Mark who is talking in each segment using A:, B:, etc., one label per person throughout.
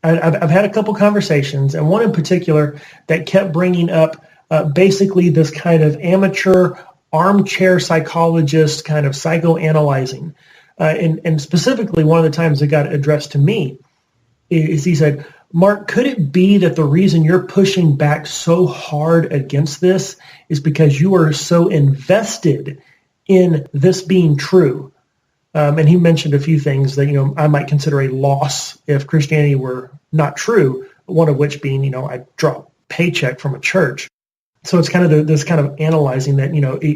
A: I've had a couple conversations, and one in particular that kept bringing up basically this kind of amateur armchair psychologist kind of psychoanalyzing. And specifically, one of the times it got addressed to me is he said, Mark, could it be that the reason you're pushing back so hard against this is because you are so invested in this being true? And he mentioned a few things that, I might consider a loss if Christianity were not true, one of which being, I draw a paycheck from a church. So it's kind of this kind of analyzing that,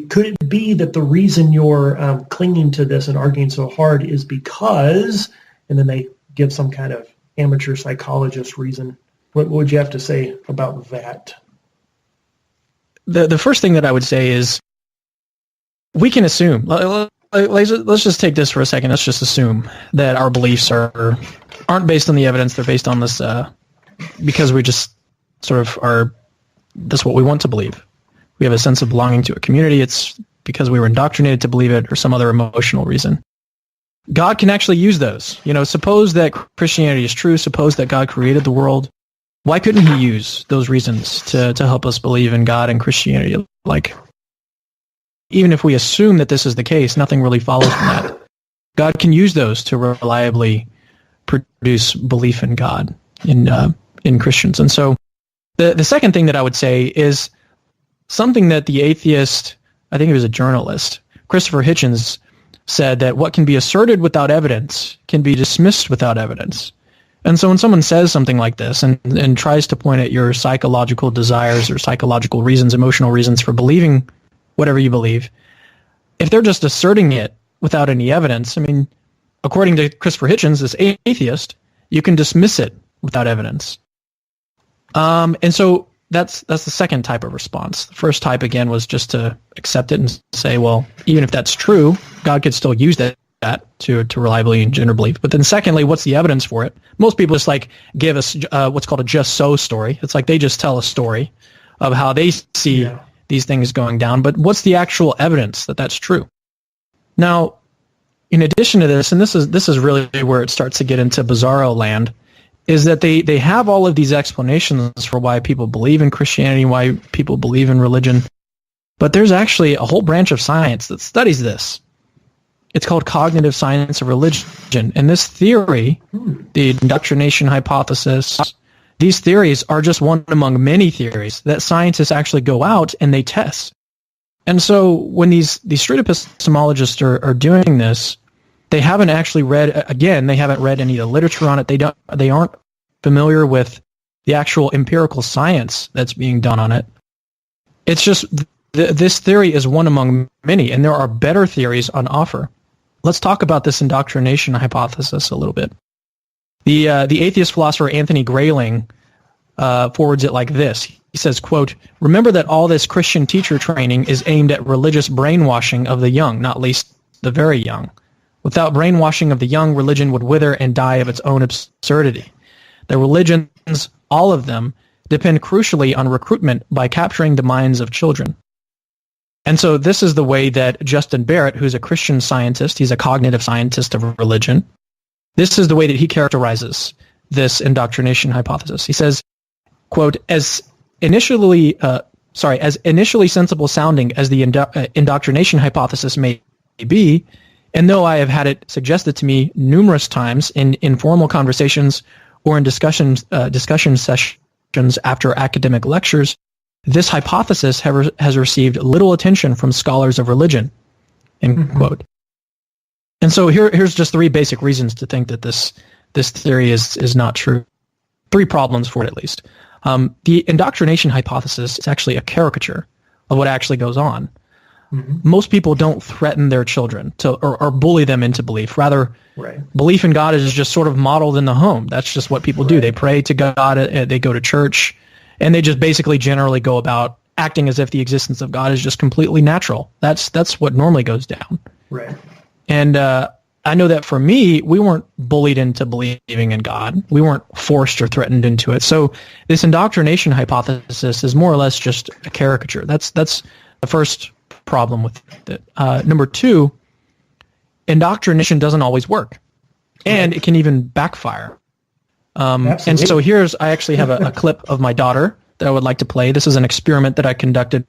A: could it be that the reason you're clinging to this and arguing so hard is because, and then they give some kind of amateur psychologist reason. What would you have to say about that?
B: The first thing that I would say is we can assume, let's just take this for a second. Let's just assume that our beliefs aren't based on the evidence. They're based on this because we just sort of are, that's what we want to believe. We have a sense of belonging to a community. It's because we were indoctrinated to believe it or some other emotional reason. God can actually use those. Suppose that Christianity is true. Suppose that God created the world. Why couldn't he use those reasons to help us believe in God and Christianity? Even if we assume that this is the case, nothing really follows from that. God can use those to reliably produce belief in God in Christians. And so the second thing that I would say is something that the atheist, I think he was a journalist, Christopher Hitchens, said that what can be asserted without evidence can be dismissed without evidence. And so when someone says something like this and tries to point at your psychological desires or psychological reasons, emotional reasons for believing whatever you believe, if they're just asserting it without any evidence, according to Christopher Hitchens, this atheist, you can dismiss it without evidence. And so that's the second type of response. The first type, again, was just to accept it and say, well, even if that's true, God could still use that to reliably engender belief. But then secondly, what's the evidence for it? Most people just give us what's called a just so story. It's like they just tell a story of how they see these things going down. But what's the actual evidence that that's true? Now, in addition to this, and this is really where it starts to get into bizarro land, is that they have all of these explanations for why people believe in Christianity, why people believe in religion, but there's actually a whole branch of science that studies this. It's called cognitive science of religion. And this theory, the indoctrination hypothesis, these theories are just one among many theories that scientists actually go out and they test. And so when these street epistemologists are doing this, they haven't actually they haven't read any of the literature on it. They aren't familiar with the actual empirical science that's being done on it. It's just this theory is one among many, and there are better theories on offer. Let's talk about this indoctrination hypothesis a little bit. The atheist philosopher Anthony Grayling forwards it like this. He says, quote, "Remember that all this Christian teacher training is aimed at religious brainwashing of the young, not least the very young. Without brainwashing of the young, religion would wither and die of its own absurdity. The religions, all of them, depend crucially on recruitment by capturing the minds of children." And so this is the way that Justin Barrett, who's a Christian scientist, he's a cognitive scientist of religion, this is the way that he characterizes this indoctrination hypothesis. He says, quote, as initially sensible sounding as the indoctrination hypothesis may be, and though I have had it suggested to me numerous times in informal conversations or in discussion sessions after academic lectures, this hypothesis has received little attention from scholars of religion, end quote. And so here's just three basic reasons to think that this theory is not true. Three problems for it, at least. The indoctrination hypothesis is actually a caricature of what actually goes on. Most people don't threaten their children or bully them into belief. Rather, belief in God is just sort of modeled in the home. That's just what people do. They pray to God, they go to church, and they just basically generally go about acting as if the existence of God is just completely natural. That's what normally goes down. Right. And I know that for me, we weren't bullied into believing in God. We weren't forced or threatened into it. So this indoctrination hypothesis is more or less just a caricature. That's the first problem with it. Number two, indoctrination doesn't always work, and it can even backfire. And so I actually have a clip of my daughter that I would like to play. This is an experiment that I conducted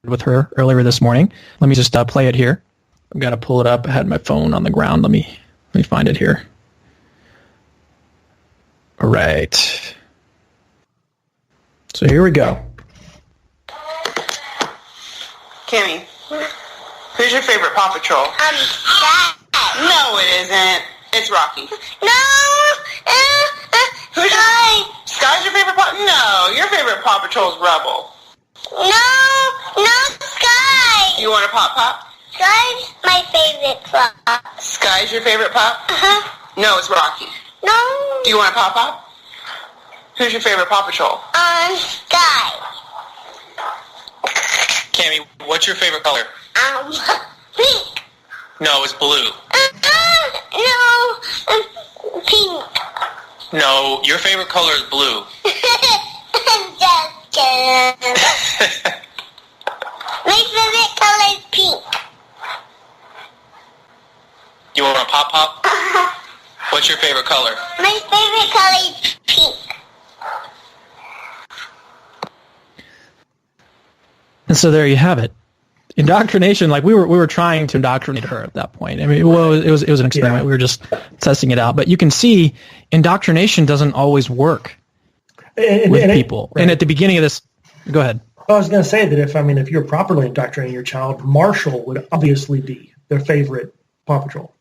B: with her earlier this morning. Let me just play it here. I've got to pull it up. I had my phone on the ground. Let me find it here. All right. So here we go.
C: Kimmy, who's your favorite Paw Patrol?
D: Dad.
C: No, it isn't. It's Rocky.
D: No.
C: Who's
D: Sky.
C: Sky's your favorite Paw? No, your favorite Paw Patrol is Rubble.
D: No, Sky.
C: You want a Pop Pop?
D: Sky's my favorite pop.
C: Sky's your favorite Pop? No, it's Rocky.
D: No.
C: Do you want a Pop Pop? Who's your favorite Paw Patrol?
D: Sky.
C: Cammy, what's your favorite color?
D: Pink.
C: No, it's blue.
D: No, pink.
C: No, your favorite color is blue.
D: Just kidding. My favorite color is pink.
C: You want a Pop Pop? What's your favorite color?
D: My favorite color is pink.
B: And so there you have it. Indoctrination, like we were trying to indoctrinate her at that point. I mean, well, it was an experiment. We were just testing it out. But you can see indoctrination doesn't always work with people. Right. And at the beginning of this, go ahead.
A: I was going to say that if you're properly indoctrinating your child, Marshall would obviously be their favorite Paw Patrol.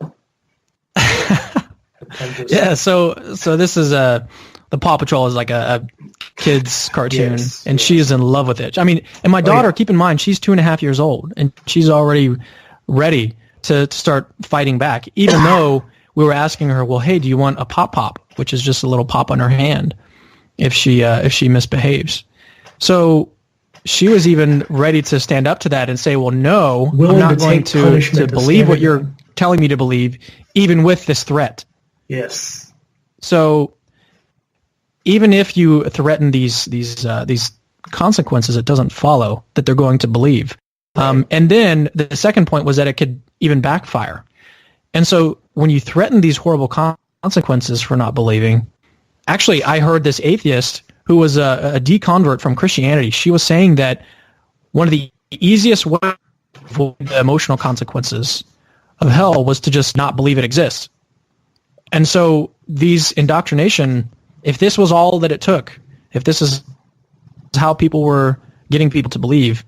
B: Yeah. So this is the Paw Patrol is like a kid's cartoon, and she is in love with it. I mean, and my daughter, keep in mind, she's 2.5 years old, and she's already ready to start fighting back, even though we were asking her, well, hey, do you want a pop, which is just a little pop on her hand if she misbehaves. So she was even ready to stand up to that and say, well, no, I'm not going to believe what you're telling me to believe, even with this threat.
A: Yes.
B: So even if you threaten these consequences, it doesn't follow that they're going to believe. Right. And then the second point was that it could even backfire. And so when you threaten these horrible consequences for not believing, actually, I heard this atheist who was a deconvert from Christianity. She was saying that one of the easiest ways to avoid the emotional consequences of hell was to just not believe it exists. And so these indoctrination, if this was all that it took, if this is how people were getting people to believe,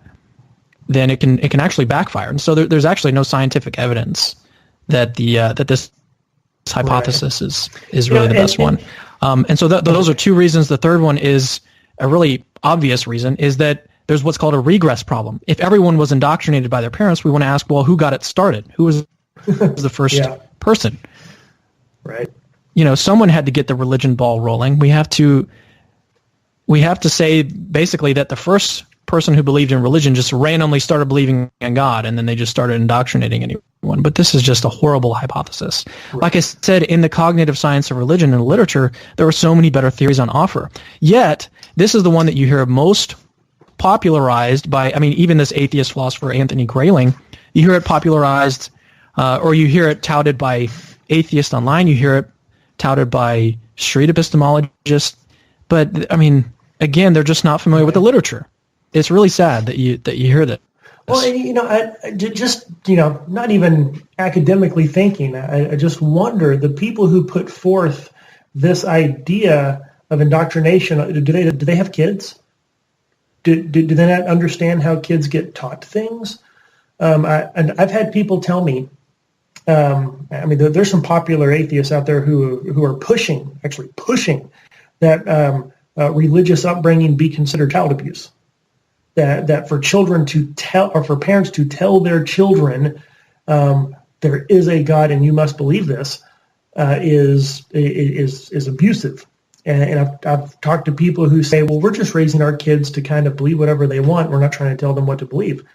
B: then it can actually backfire. And so there's actually no scientific evidence that this hypothesis is really the best one. And so those are two reasons. The third one is a really obvious reason, is that there's what's called a regress problem. If everyone was indoctrinated by their parents, we want to ask, well, who got it started? Who was the first person?
A: Right.
B: Someone had to get the religion ball rolling. We have to say basically that the first person who believed in religion just randomly started believing in God, and then they just started indoctrinating anyone. But this is just a horrible hypothesis. Right. Like I said, in the cognitive science of religion and literature, there are so many better theories on offer. Yet, this is the one that you hear most popularized by, even this atheist philosopher, Anthony Grayling. You hear it popularized, or you hear it touted by atheists online. You hear it touted by street epistemologists. But, again, they're just not familiar with the literature. It's really sad that you hear that.
A: Well, I just not even academically thinking, I just wonder, the people who put forth this idea of indoctrination, do they have kids? Do they not understand how kids get taught things? And I've had people tell me, there's some popular atheists out there who are pushing that religious upbringing be considered child abuse. That for children to tell, or for parents to tell their children, there is a God and you must believe this, is abusive. And I've talked to people who say, well, we're just raising our kids to kind of believe whatever they want. We're not trying to tell them what to believe.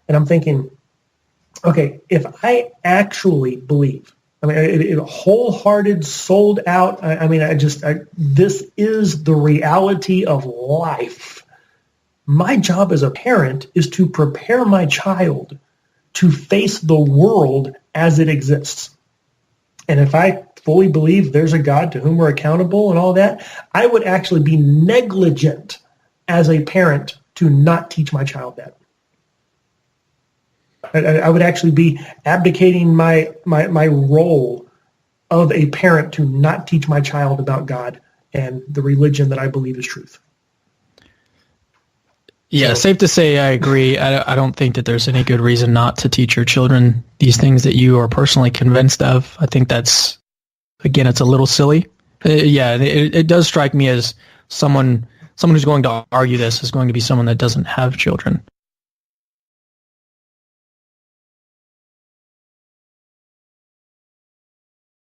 A: And I'm thinking, okay, if I actually believe, wholehearted, sold out, this is the reality of life. My job as a parent is to prepare my child to face the world as it exists. And if I fully believe there's a God to whom we're accountable and all that, I would actually be negligent as a parent to not teach my child that. I would actually be abdicating my role of a parent to not teach my child about God and the religion that I believe is truth.
B: Yeah, safe to say I agree. I don't think that there's any good reason not to teach your children these things that you are personally convinced of. I think that's, again, it's a little silly. It does strike me as someone who's going to argue this is going to be someone that doesn't have children.